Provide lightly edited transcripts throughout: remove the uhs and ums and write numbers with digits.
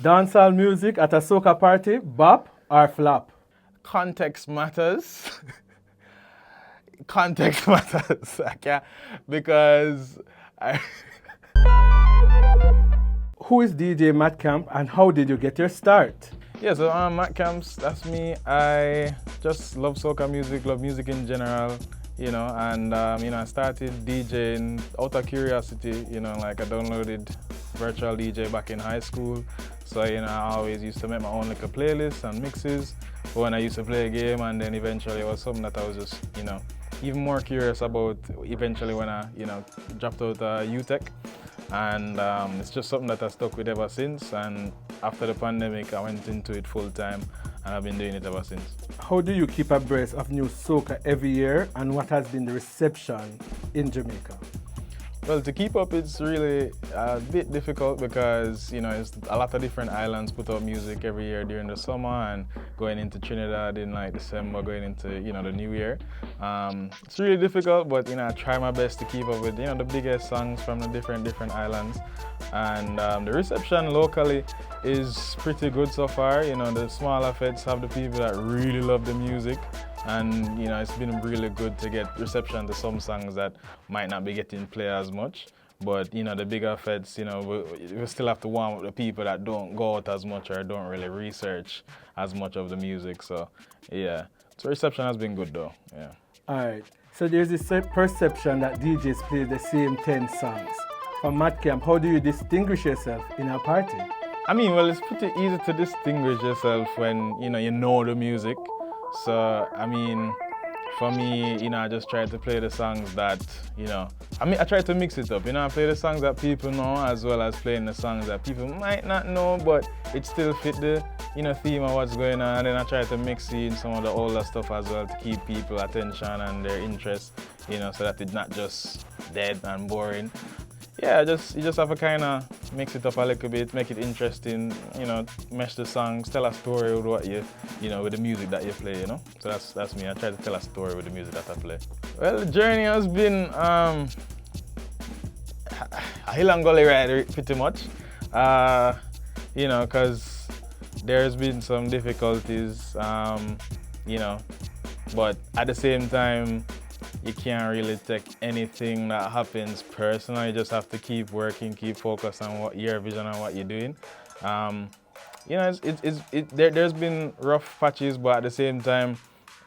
Dancehall music at a soca party, bop or flop? Context matters. Context matters. I can't, because I, Who is DJ Matt Camp and how did you get your start? yeah, so Matt Camps, that's me. I just love soca music, love music in general, and I started DJing out of curiosity, like I downloaded virtual DJ back in high school. So, I always used to make my own little playlists and mixes when I used to play a game, and then eventually it was something that I was just, even more curious about eventually when I, dropped out UTech. And it's just something that I stuck with ever since. And after the pandemic, I went into it full time, and I've been doing it ever since. How do you keep abreast of new soca every year and what has been the reception in Jamaica? Well, to keep up, it's really a bit difficult because, it's a lot of different islands put out music every year during the summer, and going into Trinidad in like December, going into, the new year. It's really difficult, but, I try my best to keep up with, the biggest songs from the different islands. And the reception locally is pretty good so far. The smaller feds have the people that really love the music. And it's been really good to get reception to some songs that might not be getting play as much. But the bigger feds, we still have to warm up the people that don't go out as much or don't really research as much of the music. So yeah, so reception has been good though. Yeah. All right. So there's this perception that DJs play the same 10 songs. From Matt Camp, how do you distinguish yourself in a party? Well, it's pretty easy to distinguish yourself when you know the music. So, for me, I just try to play the songs that, I try to mix it up. I play the songs that people know as well as playing the songs that people might not know, but it still fit the, theme of what's going on. And then I try to mix in some of the older stuff as well to keep people attention and their interest, so that it's not just dead and boring. Yeah, you just have to kind of mix it up a little bit, make it interesting, mesh the songs, tell a story with what with the music that you play, So that's me. I try to tell a story with the music that I play. Well, the journey has been a hill and gully ride pretty much, because there's been some difficulties, but at the same time, you can't really take anything that happens personal. You just have to keep working, keep focused on what your vision and what you're doing. There's been rough patches, but at the same time,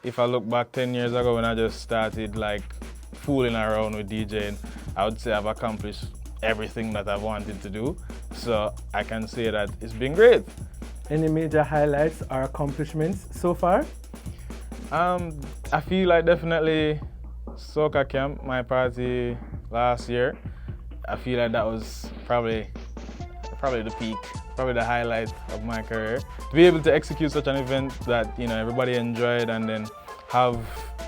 if I look back 10 years ago when I just started like fooling around with DJing, I would say I've accomplished everything that I wanted to do. So I can say that it's been great. Any major highlights or accomplishments so far? I feel like definitely Soca Camp, my party last year, I feel like that was probably the peak, probably the highlight of my career. To be able to execute such an event that everybody enjoyed, and then have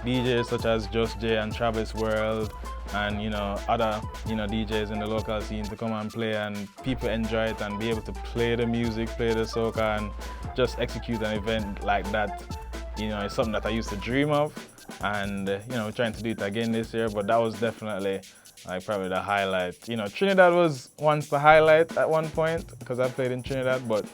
DJs such as Just J and Travis World and other DJs in the local scene to come and play, and people enjoy it and be able to play the music, play the soca, and just execute an event like that. It's something that I used to dream of. And we're trying to do it again this year, but that was definitely probably the highlight. Trinidad was once the highlight at one point because I played in Trinidad, but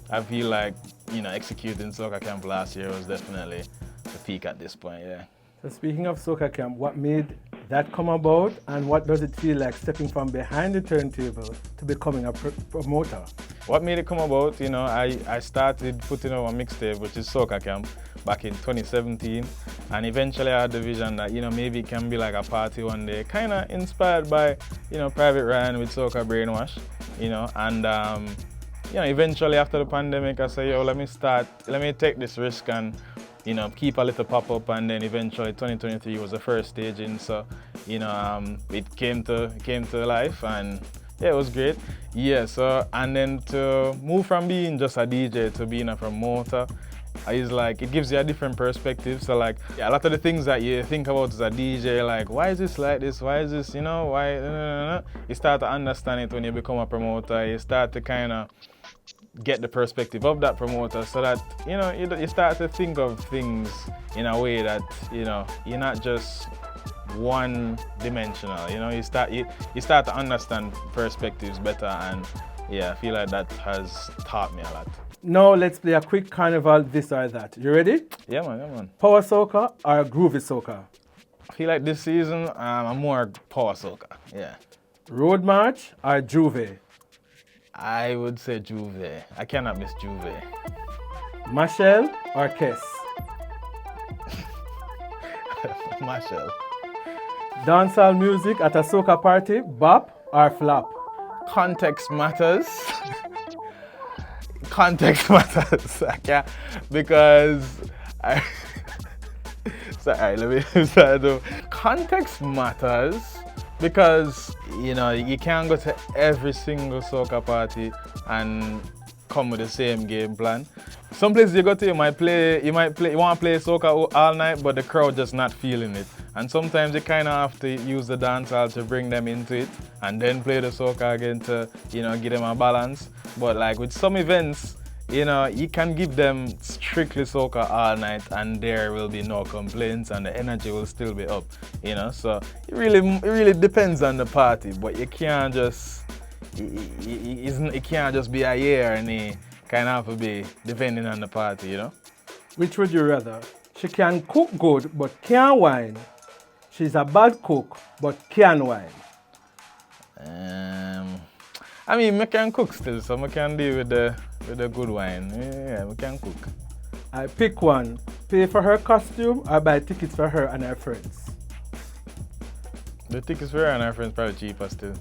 I feel like executing Soca Camp last year was definitely the peak at this point. Yeah. So speaking of Soca Camp, what made that come about, and what does it feel like stepping from behind the turntable to becoming a promoter? What made it come about, I started putting out a mixtape, which is Soca Camp, back in 2017, and eventually I had the vision that maybe it can be like a party one day, kind of inspired by Private Ryan with Soca Brainwash, and eventually after the pandemic I said, let me take this risk and keep a little pop-up, and then eventually 2023 was the first staging, so it came to life, and yeah, it was great. Yeah, so and then to move from being just a DJ to being a promoter is like, it gives you a different perspective. So like, a lot of the things that you think about as a DJ, like, why is this like this? Why is this, why? You start to understand it when you become a promoter. You start to kind of get the perspective of that promoter, so that you start to think of things in a way that you're not just one dimensional. You start to understand perspectives better, and yeah, I feel like that has taught me a lot. Now let's play a quick carnival this or that. You ready? Yeah, man, yeah, man. Power soca or groovy soca? I feel like this season, I'm more power soca, yeah. Road march or juve? I would say Juve. I cannot miss Juve. Machel or Kess? Marshall. Dancehall music at a soca party, bop or flop? Context matters. Context matters. I can't, because I. Sorry, let me start though. Context matters because you know you can't go to every single soca party and come with the same game plan. Some places you go to, you want to play soca all night, but the crowd just not feeling it. And sometimes you kind of have to use the dancehall to bring them into it, and then play the soca again to, you know, give them a balance. But like with some events, you know, you can give them strictly soca all night, and there will be no complaints, and the energy will still be up. You know, so it really depends on the party, but you can't just. It can't just be a year, and it kind of have to be depending on the party, you know? Which would you rather? She can cook good but can't wine. She's a bad cook but can wine. I mean, I can cook still, so I can deal with the good wine. Yeah, I can cook. I pick one. Pay for her costume or buy tickets for her and her friends. The tickets for her and her friends probably cheaper still.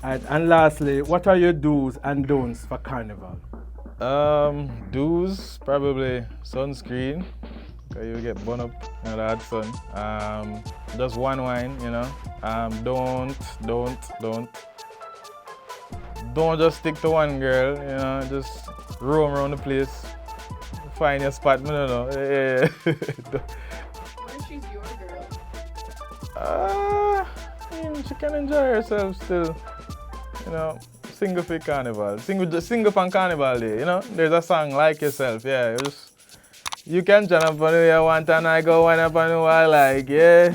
Alright, and lastly, what are your do's and don'ts for Carnival? Do's, probably sunscreen, because you get burned up in the hot sun. Just one wine, you know. Don't just stick to one girl, you know, just roam around the place. Find your spot, I don't know. What if she's your girl? I mean, she can enjoy herself still. You know, single for Carnival. Single for Carnival Day, you know? There's a song, Like Yourself, yeah. You can jump up on the one and I go one up on the wall, like, yeah.